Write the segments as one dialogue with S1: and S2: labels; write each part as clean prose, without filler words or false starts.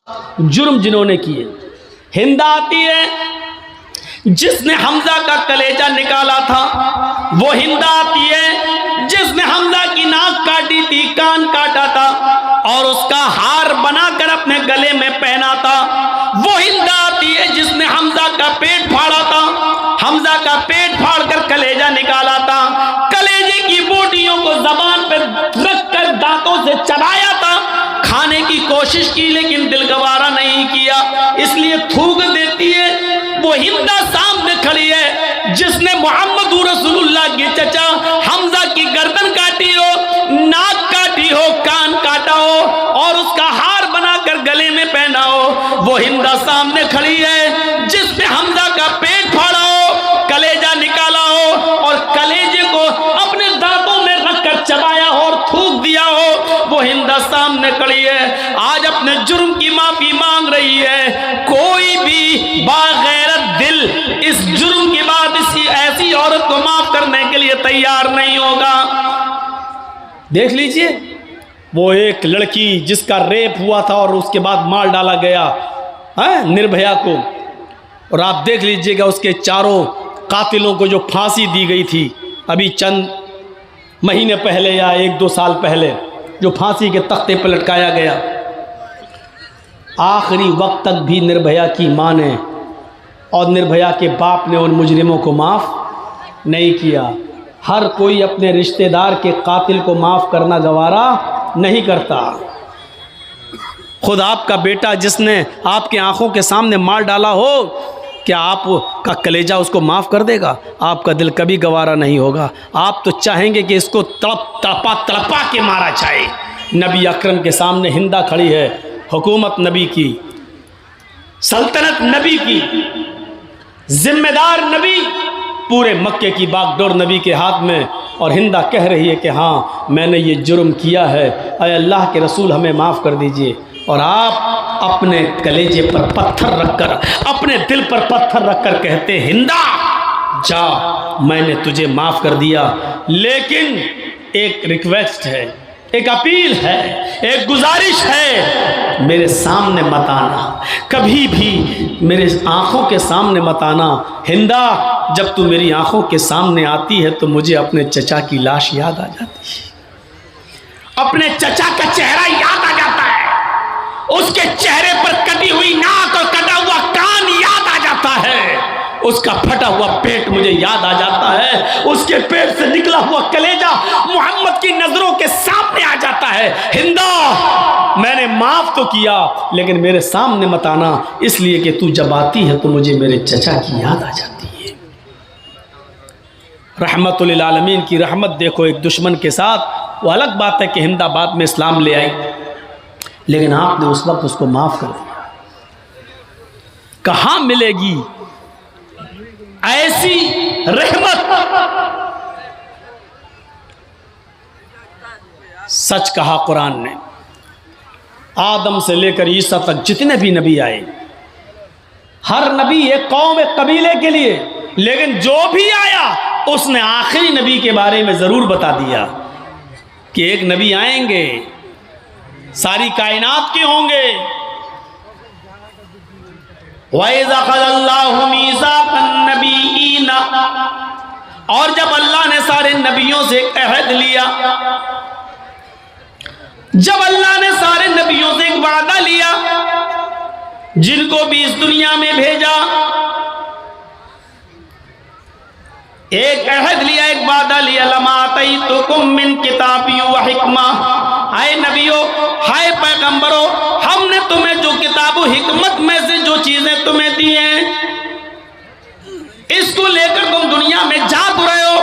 S1: जुर्म जिन्होंने किए। हिंदा आती है जिसने हमजा का कलेजा निकाला था, वो हिंदा आती है जिसने हमजा की नाक काटी थी, कान काटा था और उसका हार बनाकर अपने गले में पहना था। वो हिंदा आती है जिसने हमजा का पेट फाड़ा था, हमजा का पेट फाड़कर कलेजा निकाला था, कलेजे की बोटियों को जबान पर रखकर दांतों से चबाया था, खाने की कोशिश की लेकिन दिल गवारा नहीं किया इसलिए थूक देती है। वो हिंदा सामने खड़ी है जिसने मोहम्मद रसूलुल्लाह के चचा हमजा की गर्दन काटी हो, नाक काटी हो, कान काटा हो और उसका हार बनाकर गले में पहना हो। वो हिंदा सामने खड़ी है जिसने हमजा का पेट फाड़ा हो, कलेजा निकाला हो और कलेजे को अपने दांतों में रखकर चबाया हो और थूक दिया हो। वो हिंदा सामने खड़ी है, आज अपने जुर्म की माफी मांग रही है। कोई भी बागैरत दिल इस जुर्म के बाद इसी ऐसी औरत को माफ करने के लिए तैयार नहीं होगा। देख लीजिए वो एक लड़की जिसका रेप हुआ था और उसके बाद मार डाला गया है निर्भया को, और आप देख लीजिएगा उसके चारों कातिलों को जो फांसी दी गई थी अभी चंद महीने पहले या 1-2 साल पहले जो फांसी के तख्ते पर लटकाया गया, आखिरी वक्त तक भी निर्भया की मां ने और निर्भया के बाप ने उन मुजरिमों को माफ़ नहीं किया। हर कोई अपने रिश्तेदार के कातिल को माफ़ करना गवारा नहीं करता। खुद आपका बेटा जिसने आपके आंखों के सामने मार डाला हो, क्या आपका कलेजा उसको माफ़ कर देगा? आपका दिल कभी गवारा नहीं होगा। आप तो चाहेंगे कि इसको तड़पा के मारा जाए। नबी अकरम के सामने हिंदा खड़ी है, हुकूमत नबी की, सल्तनत नबी की, जिम्मेदार नबी, पूरे मक्के की बागडोर नबी के हाथ में, और हिंदा कह रही है कि हाँ मैंने ये जुर्म किया है, अय अल्लाह के रसूल हमें माफ़ कर दीजिए। और आप अपने कलेजे पर पत्थर रखकर, अपने दिल पर पत्थर रखकर कहते हिंदा जा मैंने तुझे माफ़ कर दिया, लेकिन एक रिक्वेस्ट है, एक अपील है, एक गुजारिश है, मेरे सामने मत आना, कभी भी मेरे आंखों के सामने मत आना। हिंदा जब तू मेरी आंखों के सामने आती है तो मुझे अपने चचा की लाश याद आ जाती है, अपने चचा का चेहरा याद आ जाता है, उसके चेहरे पर कटी हुई नाक और कटा हुआ कान याद आ जाता है, उसका फटा हुआ पेट मुझे याद आ जाता है, उसके पेट से निकला हुआ कलेजा मोहम्मद की नजरों के सामने आ जाता है। हिंदा मैंने माफ तो किया लेकिन मेरे सामने मत आना, इसलिए कि तू जब आती है तो मुझे मेरे चचा की याद आ जाती है। रहमतुल लिल आलमीन की रहमत देखो एक दुश्मन के साथ। वो अलग बात है कि हिंदा बाद में इस्लाम ले आई, लेकिन आपने उस वक्त उसको माफ कर दिया। कहां मिलेगी ऐसी रहमत? सच कहा कुरान ने, आदम से लेकर ईसा तक जितने भी नबी आए, हर नबी एक कौम एक कबीले के लिए, लेकिन जो भी आया उसने आखिरी नबी के बारे में जरूर बता दिया कि एक नबी आएंगे, सारी कायनात के होंगे। और जब अल्लाह ने सारे नबियों से अहद लिया, जब अल्लाह ने सारे नबियों से एक वादा लिया, जिनको भी इस दुनिया में भेजा, एक अहद लिया, एक वादा लिया, लमा आतैतुकुम मिन किताबि व हिकमा, हाय नबियों, हाय पैगंबरों, हमने तुम्हें जो किताब व हिकमत में से जो चीजें तुम्हें दी हैं, इसको लेकर तुम दुनिया में जा तो रहे हो,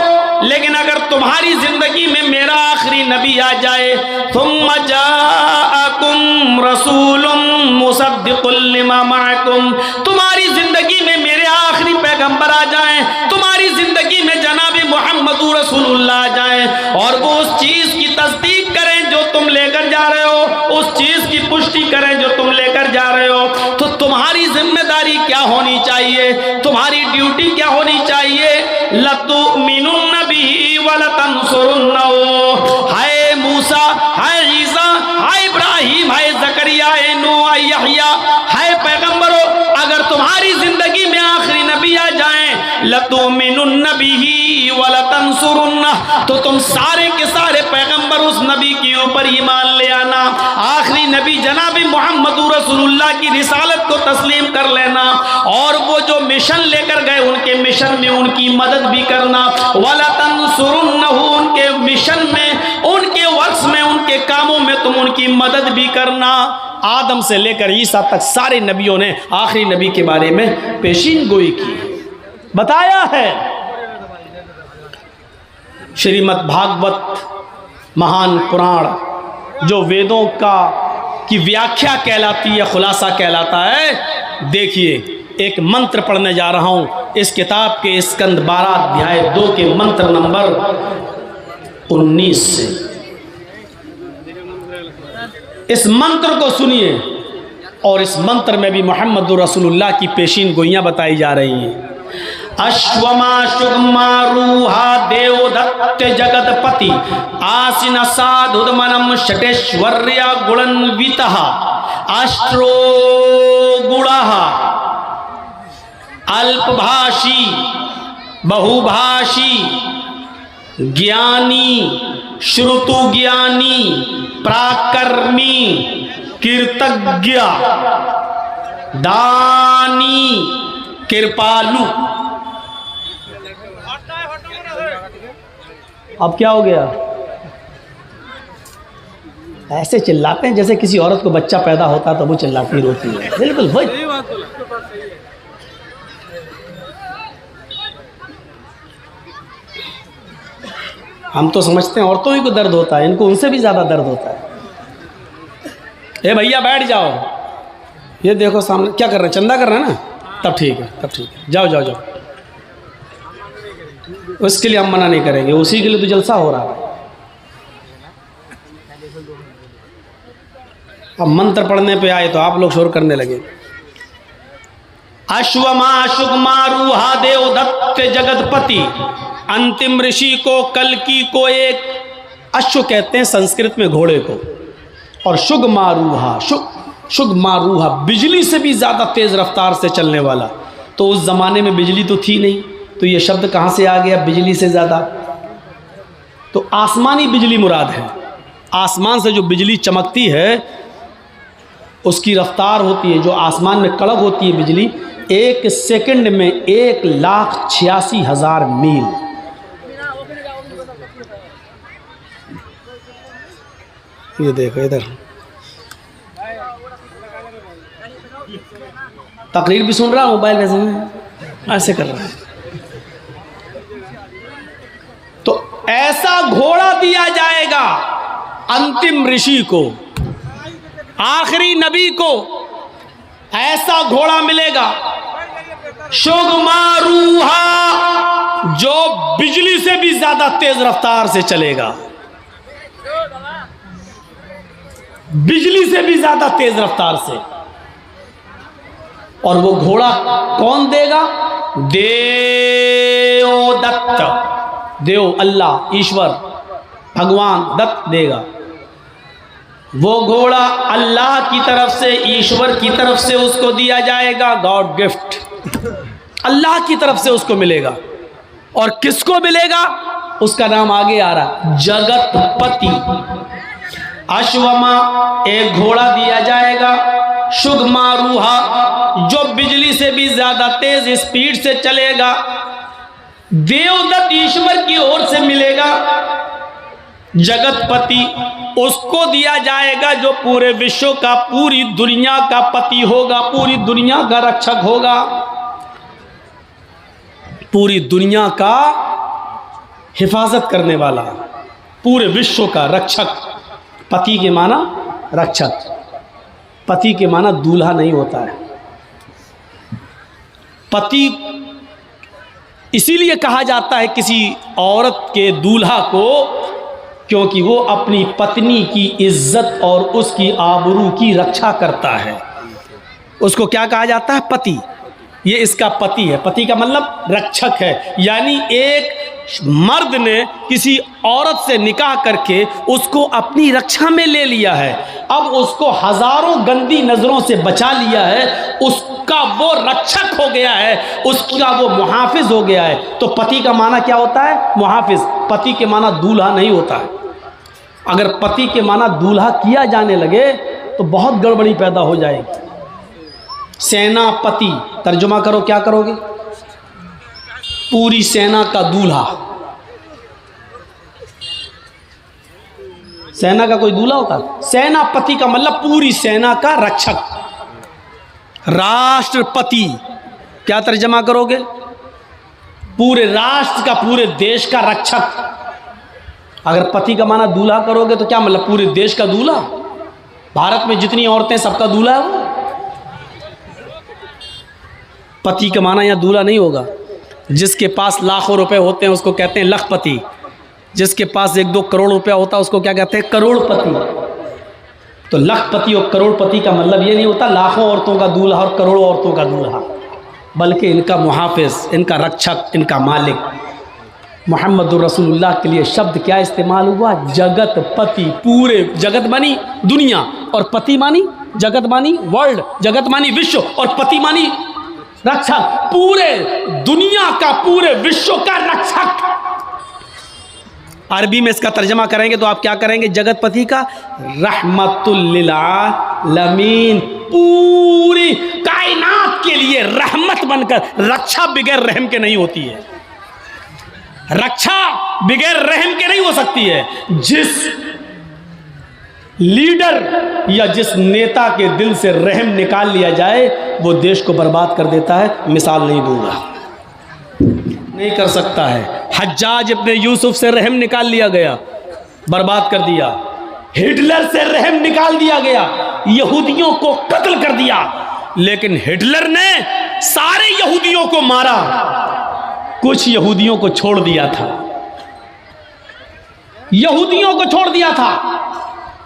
S1: लेकिन अगर तुम्हारी जिंदगी में मेरा आखिरी नबी आ जाए, थुम्मा जाअकुम रसूलुम मुसद्दिकुल लिमा मअकुम, तुम्हारी जिंदगी में मेरे आखिरी पैगंबर आ जाएं, तुम्हारी जिंदगी में जनाबी मोहम्मद रसूलुल्लाह आ जाएं, और वो उस चीज की तस्दीक करें जो तुम लेकर जा रहे हो, उस चीज की पुष्टि करें जो तुम लेकर जा रहे हो, तो तुम्हारी जिम्मेदारी क्या होनी चाहिए, तुम्हारी ड्यूटी क्या होनी चाहिए? लतुमिनुन्न बिही व लतंसुरुन्नहु। हाय मूसा, हाय ईसा, हाय इब्राहिम, हाय जकरिया, हाय नूह, हाय यहया, है पैगंबरों अगर तुम्हारी जिंदगी में आखिरी नबी आ जाएं, लतुमिनुन्न बिही वलतंसुरुन्ना, तो तुम सारे के सारे पैगंबर उस नबी के ऊपर ईमान ले आना। आखिरी नबी जनाबी मोहम्मदुर रसूलुल्लाह की रिसालत को तस्लीम कर लेना और वो जो मिशन लेकर गए उनके मिशन में उनकी मदद भी करना। वलतंसुरुन्नहु, उनके मिशन में, उनके वर्क्स में, उनके कामों में तुम उनकी मदद भी करना। आदम से लेकर ईसा तक सारे नबियों ने आखिरी नबी के बारे में पेशीन गोई की, बताया है। श्रीमद् भागवत महान पुराण जो वेदों की व्याख्या कहलाती है, खुलासा कहलाता है। देखिए एक मंत्र पढ़ने जा रहा हूं इस किताब के स्कंद 12 अध्याय 2 के मंत्र नंबर 19 से। इस मंत्र को सुनिए और इस मंत्र में भी मोहम्मद रसूलुल्लाह की पेशीन गोइयां बताई जा रही हैं। अश्वमा शुगमारूहा देवदत्त जगतपति आसीन साधुदमनम षटेश्वर्या गुणन्वितः अष्ट्रो गुणः अल्पभाषी बहुभाषी ज्ञानी श्रुतु ज्ञानी प्राकर्मी कीर्तज्ञ दानी कृपालु। अब क्या हो गया? ऐसे चिल्लाते हैं जैसे किसी औरत को बच्चा पैदा होता तो वो चिल्लाती रोती है। बिल्कुल वही। हम तो समझते हैं औरतों ही को दर्द होता है, इनको उनसे भी ज़्यादा दर्द होता है। ए भैया बैठ जाओ, ये देखो सामने क्या कर रहे हैं, चंदा कर रहे हैं ना, तब ठीक है, तब ठीक है, जाओ जाओ जाओ। उसके लिए हम मना नहीं करेंगे, उसी के लिए तो जलसा हो रहा है। अब मंत्र पढ़ने पे आए तो आप लोग शोर करने लगे। अश्वमा शुगमारूहा देवदत्त जगतपति, अंतिम ऋषि को, कल्कि को एक अश्व कहते हैं संस्कृत में घोड़े को, और शुगमारूहा, शुगमारूहा बिजली से भी ज़्यादा तेज़ रफ्तार से चलने वाला। तो उस ज़माने में बिजली तो थी नहीं, तो ये शब्द कहाँ से आ गया बिजली से ज़्यादा? तो आसमानी बिजली मुराद है। आसमान से जो बिजली चमकती है उसकी रफ्तार होती है, जो आसमान में कड़क होती है बिजली, 1 सेकंड में 1,86,000 मील। ये देखो इधर तकरीर भी सुन रहा हूँ, मोबाइल वैसे ऐसे कर रहा है। तो ऐसा घोड़ा दिया जाएगा अंतिम ऋषि को, आखिरी नबी को ऐसा घोड़ा मिलेगा, शुगमारूहा, जो बिजली से भी ज्यादा तेज रफ्तार से चलेगा, बिजली से भी ज्यादा तेज रफ्तार से। और वो घोड़ा कौन देगा? देवदत्त, देव अल्लाह, ईश्वर, भगवान दत्त देगा। वो घोड़ा अल्लाह की तरफ से, ईश्वर की तरफ से उसको दिया जाएगा, गॉड गिफ्ट, अल्लाह की तरफ से उसको मिलेगा। और किसको मिलेगा? उसका नाम आगे आ रहा, जगतपति। अश्वमा, एक घोड़ा दिया जाएगा, शुगमारूहा, जो बिजली से भी ज्यादा तेज स्पीड से चलेगा, देवदत्त ईश्वर की ओर से मिलेगा। जगतपति, उसको दिया जाएगा जो पूरे विश्व का, पूरी दुनिया का पति होगा, पूरी दुनिया का रक्षक होगा, पूरी दुनिया का हिफाजत करने वाला, पूरे विश्व का रक्षक। पति के माना रक्षक, पति के माना दूल्हा नहीं होता है। पति इसीलिए कहा जाता है किसी औरत के दूल्हा को, क्योंकि वो अपनी पत्नी की इज्जत और उसकी आबरू की रक्षा करता है। उसको क्या कहा जाता है? पति। ये इसका पति है। पति का मतलब रक्षक है, यानी एक मर्द ने किसी औरत से निकाह करके उसको अपनी रक्षा में ले लिया है, अब उसको हजारों गंदी नजरों से बचा लिया है, उसका वो रक्षक हो गया है, उसका वो मुहाफिज हो गया है। तो पति का माना क्या होता है? मुहाफिज। पति के माना दूल्हा नहीं होता है। अगर पति के माना दूल्हा किया जाने लगे तो बहुत गड़बड़ी पैदा हो जाएगी। सेनापति तर्जुमा करो, क्या करोगे? पूरी सेना का दूल्हा। सेना का कोई दूल्हा होता है? सेनापति का मतलब पूरी सेना का रक्षक। राष्ट्रपति क्या तर्जुमा करोगे? पूरे राष्ट्र का, पूरे देश का रक्षक। अगर पति का माना दूल्हा करोगे तो क्या मतलब? पूरे देश का दूल्हा। भारत में जितनी औरतें सबका दूल्हा है वो। पति का माना यहाँ दूल्हा नहीं होगा। जिसके पास लाखों रुपए होते हैं उसको कहते हैं लखपति, जिसके पास 1-2 करोड़ रुपया होता है उसको क्या कहते हैं? करोड़पति। तो लखपति और करोड़पति का मतलब ये नहीं होता लाखों औरतों का दूल्हा और करोड़ों औरतों का दूल्हा, बल्कि इनका मुहाफिज, इनका रक्षक, इनका मालिक। मोहम्मदुर रसूलुल्लाह के लिए शब्द क्या इस्तेमाल हुआ? जगत पति। पूरे जगत मानी दुनिया, और पति मानी जगत मानी वर्ल्ड, जगत मानी विश्व, और पति मानी रक्षक। पूरे दुनिया का, पूरे विश्व का रक्षक। अरबी में इसका तर्जमा करेंगे तो आप क्या करेंगे? जगतपति का रहमतुल लिल आलमीन, पूरी कायनात के लिए रहमत बनकर। रक्षा बिगैर रहम के नहीं होती है, रक्षा बिगैर रहम के नहीं हो सकती है। जिस लीडर या जिस नेता के दिल से रहम निकाल लिया जाए वो देश को बर्बाद कर देता है। मिसाल नहीं दूंगा, नहीं कर सकता है। हज्जाज इब्ने यूसुफ से रहम निकाल लिया गया, बर्बाद कर दिया। हिटलर से रहम निकाल दिया गया, यहूदियों को कत्ल कर दिया। लेकिन हिटलर ने सारे यहूदियों को मारा, कुछ यहूदियों को छोड़ दिया था। यहूदियों को छोड़ दिया था,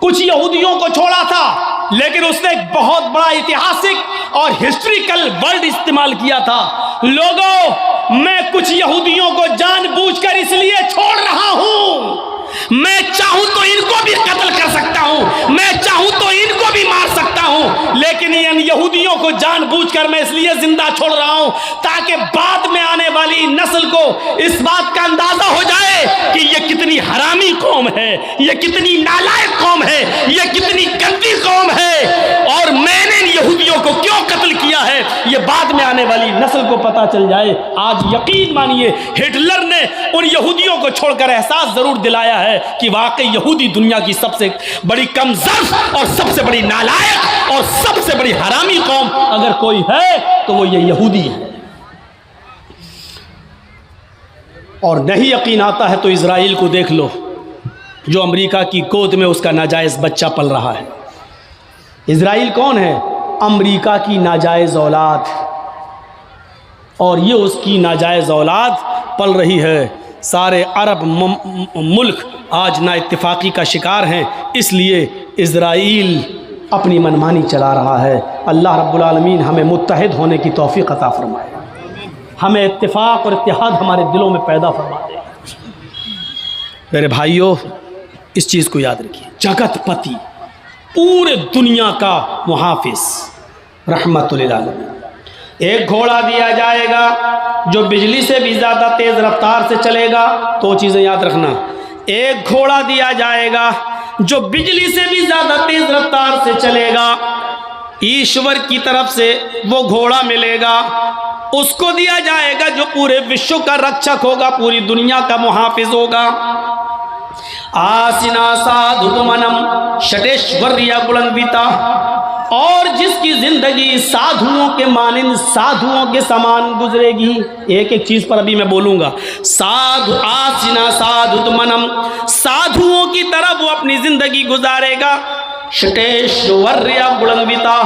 S1: कुछ यहूदियों को छोड़ा था। लेकिन उसने एक बहुत बड़ा ऐतिहासिक और हिस्ट्रिकल वर्ड इस्तेमाल किया था। लोगों, मैं कुछ यहूदियों को जानबूझकर इसलिए छोड़ रहा हूं, मैं चाहूं तो इनको भी कत्ल कर सकता हूं, मैं चाहूं तो इनको भी मार सकता हूं, लेकिन इन यहूदियों को जानबूझकर मैं इसलिए जिंदा छोड़ रहा हूं ताकि बाद में आने वाली नस्ल को इस बात का अंदाजा हो जाए कि ये कितनी हरामी कौम है, ये कितनी नालायक कौम है, ये कितनी गंदी कौम है, और मैंने इन यहूदियों को क्यों कत्ल किया है ये बाद में आने वाली नस्ल को पता चल जाए। आज यकीन मानिए हिटलर ने उन यहूदियों को छोड़कर एहसास जरूर दिलाया है कि वाकई यहूदी दुनिया की सबसे बड़ी कमजोर और सबसे बड़ी नालायक और सबसे बड़ी हरामी कौम अगर कोई है तो वो ये यहूदी है। और नहीं यकीन आता है तो इजराइल को देख लो, जो अमेरिका की गोद में उसका नाजायज बच्चा पल रहा है। इजराइल कौन है? अमेरिका की नाजायज औलाद, और ये उसकी नाजायज औलाद पल रही है। सारे अरब मुल्क आज ना इत्तेफाकी का शिकार हैं, इसलिए इजराइल अपनी मनमानी चला रहा है। अल्लाह रब्बुल आलमीन हमें मुत्तहिद होने की तौफीक अता फरमाए, हमें इत्तेफाक और इत्तेहाद हमारे दिलों में पैदा फरमा दे। मेरे भाइयों, इस चीज़ को याद रखिए, जगतपति, पूरे दुनिया का मुहाफिज, रहमतुल लिल आलमीन। एक घोड़ा दिया जाएगा जो बिजली से भी ज़्यादा तेज़ रफ्तार से चलेगा, तो चीज़ें याद रखना। एक घोड़ा दिया जाएगा जो बिजली से भी ज़्यादा तेज़ रफ्तार से चलेगा, ईश्वर की तरफ से वो घोड़ा मिलेगा। उसको दिया जाएगा जो पूरे विश्व का रक्षक होगा, पूरी दुनिया का मुहाफिज होगा। आसिना साधुमनम षटेश्वर्या बुलंदिता, और जिसकी जिंदगी साधुओं के मानिंद, साधुओं के समान गुजरेगी। एक एक चीज पर अभी मैं बोलूंगा। साधु आसिना साधुमनम, साधुओं की तरह वो अपनी जिंदगी गुजारेगा। षटेश्वर्या बुलंदिता,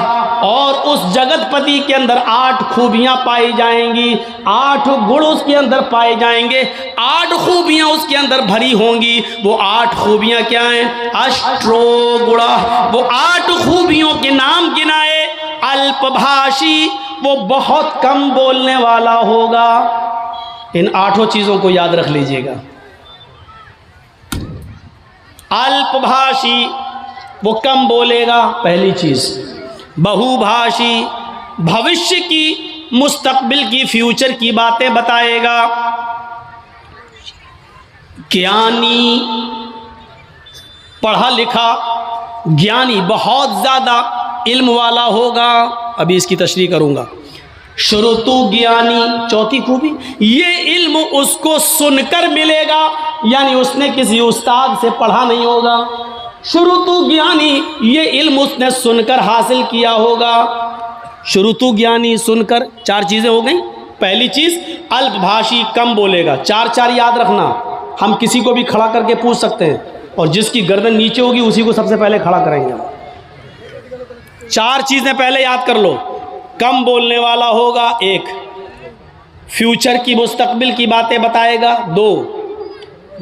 S1: और उस जगतपति के अंदर 8 खूबियां पाई जाएंगी, 8 गुण उसके अंदर पाए जाएंगे, 8 खूबियां उसके अंदर भरी होंगी। वो 8 खूबियां क्या हैं? अष्टो गुणा, वो 8 खूबियों के नाम गिनाए। अल्पभाषी, वो बहुत कम बोलने वाला होगा। इन 8 चीज़ों को याद रख लीजिएगा। अल्पभाषी, वो कम बोलेगा, पहली चीज़। बहुभाषी, भविष्य की, मुस्तकबिल की, फ्यूचर की बातें बताएगा। ज्ञानी, पढ़ा लिखा, ज्ञानी, बहुत ज़्यादा इल्म वाला होगा। अभी इसकी तशरीह करूँगा। श्रुतु ज्ञानी, चौथी खूबी, ये इल्म उसको सुनकर मिलेगा, यानी उसने किसी उस्ताद से पढ़ा नहीं होगा। श्रुतु ज्ञानी, ये इल्म उसने सुनकर हासिल किया होगा। श्रुतु ज्ञानी, सुनकर, 4 चीज़ें हो गई। पहली चीज़ अल्पभाषी, कम बोलेगा। 4 याद रखना। हम किसी को भी खड़ा करके पूछ सकते हैं और जिसकी गर्दन नीचे होगी उसी को सबसे पहले खड़ा करेंगे। 4 चीज़ें पहले याद कर लो। कम बोलने वाला होगा, 1। फ्यूचर की, मुस्तकबिल की बातें बताएगा, 2।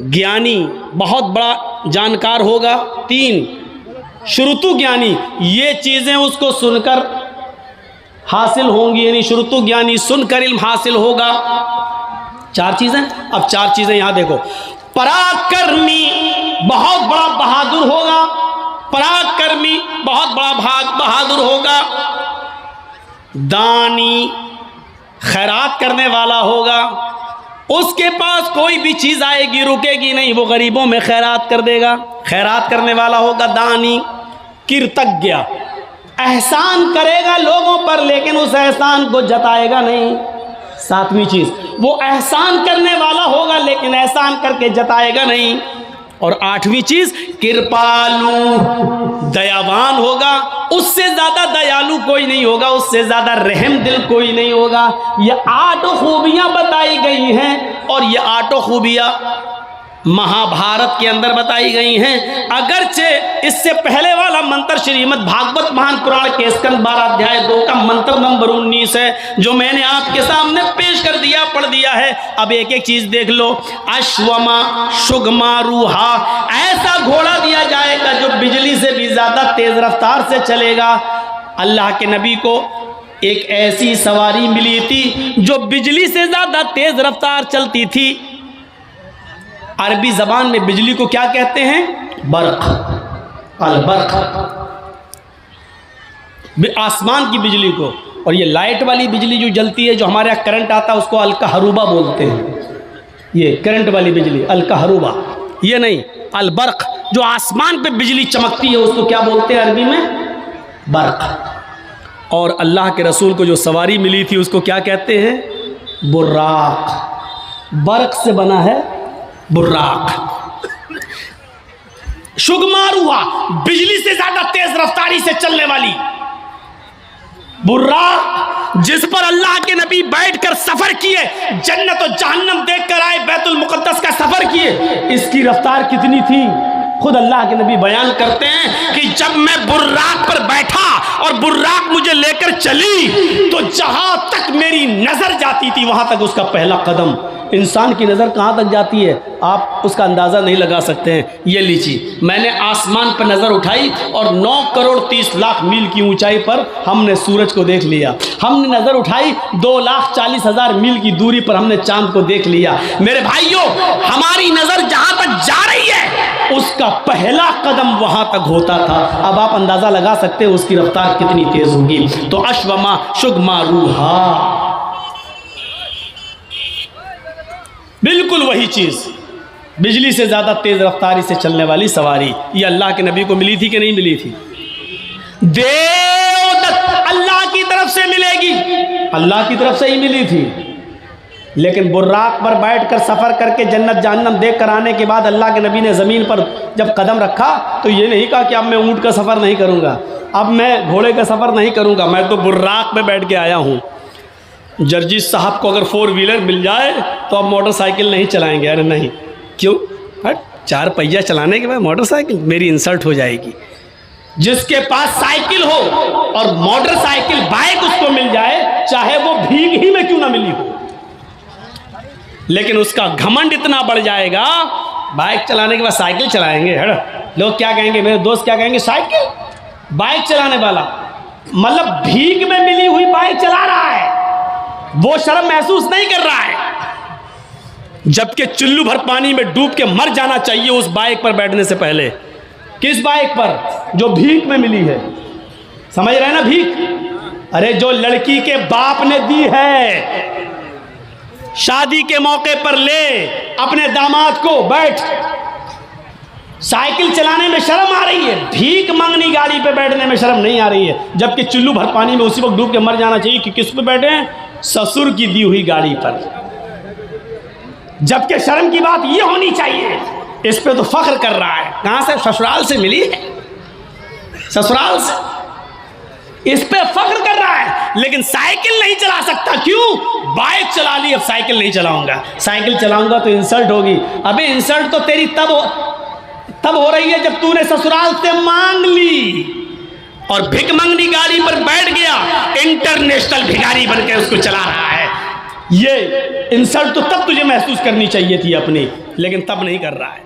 S1: ज्ञानी, बहुत बड़ा जानकार होगा, 3। श्रुतु ज्ञानी, ये चीज़ें उसको सुनकर हासिल होंगी, यानी श्रुतु ज्ञानी, सुनकर इल्म हासिल होगा। 4 चीज़ें। अब 4 चीज़ें यहाँ देखो। पराक्रमी, बहुत बड़ा बहादुर होगा। पराक्रमी, बहुत बड़ा बहादुर होगा। दानी, खैरात करने वाला होगा। उसके पास कोई भी चीज़ आएगी रुकेगी नहीं, वो गरीबों में खैरात कर देगा। खैरात करने वाला होगा दानी। कृतज्ञ, एहसान करेगा लोगों पर लेकिन उस एहसान को जताएगा नहीं। 7वीं चीज़, वो एहसान करने वाला होगा लेकिन एहसान करके जताएगा नहीं। और 8वीं चीज़, कृपालु, दयावान होगा। उससे ज़्यादा दयालु कोई नहीं होगा, उससे ज़्यादा रहम दिल कोई नहीं होगा। ये 8 खूबियाँ बताई गई हैं और ये 8 खूबियाँ महाभारत के अंदर बताई गई हैं। अगरचे इससे पहले वाला मंत्र श्रीमद् भागवत महान पुराण के स्कंद 12 अध्याय 2 का मंत्र नंबर 19 है, जो मैंने आपके सामने पेश कर दिया, पढ़ दिया है। अब एक एक चीज देख लो। अश्वमा शुगमा रूहा, ऐसा घोड़ा दिया जाएगा जो बिजली से भी ज्यादा तेज रफ्तार से चलेगा। अल्लाह के नबी को एक ऐसी सवारी मिली थी जो बिजली से ज्यादा तेज रफ्तार चलती थी। अरबी जबान में बिजली को क्या कहते हैं? बर्क, अलबर्क, आसमान की बिजली को। और ये लाइट वाली बिजली जो जलती है, जो हमारे यहाँ करंट आता है, उसको अलकहरुबा बोलते हैं। ये करंट वाली बिजली अलकहरुबा, ये नहीं, अलबर्क, जो आसमान पे बिजली चमकती है उसको क्या बोलते हैं अरबी में? बर्क। और अल्लाह के रसूल को जो सवारी मिली थी उसको क्या कहते हैं? बुर्राक। बर्क से बना है बुर्राक। शुगमारुआ, बिजली से ज्यादा तेज रफ्तारी से चलने वाली बुर्राक, जिस पर अल्लाह के नबी बैठकर सफर किए, जन्नत और जहन्नम देखकर आए, बैतुल मुकद्दस का सफर किए। इसकी रफ्तार कितनी थी? खुद अल्लाह के नबी बयान करते हैं कि जब मैं बुर्राक पर बैठा और बुर्राक मुझे लेकर चली तो जहां तक मेरी नजर जाती थी वहां तक उसका पहला कदम। इंसान की नज़र कहाँ तक जाती है आप उसका अंदाज़ा नहीं लगा सकते हैं। ये लीजिए, मैंने आसमान पर नज़र उठाई और 9 करोड़ 30 लाख मील की ऊंचाई पर हमने सूरज को देख लिया। हमने नज़र उठाई 2,40,000 मील की दूरी पर हमने चांद को देख लिया। मेरे भाइयों, हमारी नज़र जहाँ तक जा रही है उसका पहला कदम वहाँ तक होता था। अब आप अंदाज़ा लगा सकते हैं उसकी रफ्तार कितनी तेज़ होगी। तो अश्वमा शुगमा रूहा, बिल्कुल वही चीज़, बिजली से ज़्यादा तेज़ रफ्तारी से चलने वाली सवारी। ये अल्लाह के नबी को मिली थी कि नहीं मिली थी? देवदत्त अल्लाह की तरफ से मिलेगी, अल्लाह की तरफ से ही मिली थी। लेकिन बुर्राक पर बैठकर सफ़र करके जन्नत जहन्नम देख कर आने के बाद अल्लाह के नबी ने ज़मीन पर जब कदम रखा तो ये नहीं कहा कि अब मैं ऊँट का सफ़र नहीं करूँगा, अब मैं घोड़े का सफ़र नहीं करूँगा, मैं तो बुर्राक में बैठ के आया हूँ। जर्जिस साहब को अगर 4 व्हीलर मिल जाए तो अब मोटरसाइकिल नहीं चलाएंगे। अरे नहीं, क्यों? 4 पहिया चलाने के बाद मोटरसाइकिल, मेरी इंसल्ट हो जाएगी। जिसके पास साइकिल हो और मोटरसाइकिल बाइक उसको मिल जाए, चाहे वो भीग ही में क्यों ना मिली हो, लेकिन उसका घमंड इतना बढ़ जाएगा, बाइक चलाने के बाद साइकिल चलाएंगे। लोग क्या कहेंगे, मेरे दोस्त क्या कहेंगे, साइकिल बाइक चलाने वाला, मतलब भीग में मिली हुई बाइक चला रहा है, वो शर्म महसूस नहीं कर रहा है। जबकि चुल्लू भर पानी में डूब के मर जाना चाहिए उस बाइक पर बैठने से पहले। किस बाइक पर? जो भीख में मिली है, समझ रहे हैं ना? भीख, अरे जो लड़की के बाप ने दी है, शादी के मौके पर ले अपने दामाद को, बैठ। साइकिल चलाने में शर्म आ रही है, भीख मांगनी गाड़ी पे बैठने में शर्म नहीं आ रही है, जबकि चुल्लू भर पानी में उसी वक्त डूब के मर जाना चाहिए कि किस पे बैठे हैं? ससुर की दी हुई गाड़ी पर। जबकि शर्म की बात ये होनी चाहिए, इस पे तो फख्र कर रहा है। कहां से? ससुराल से मिली है, ससुराल से, इस पे फख्र कर रहा है। लेकिन साइकिल नहीं चला सकता, क्यों? बाइक चला ली, अब साइकिल नहीं चलाऊंगा, साइकिल चलाऊंगा तो इंसल्ट होगी। अबे इंसल्ट तो तेरी तब हो रही है जब तूने ससुराल से मांग ली और भिख मंगनी गाड़ी पर बैठ गया, इंटरनेशनल भिखारी बनकर उसको चला रहा है। ये इंसल्ट तो तब तुझे महसूस करनी चाहिए थी अपनी, लेकिन तब नहीं कर रहा है।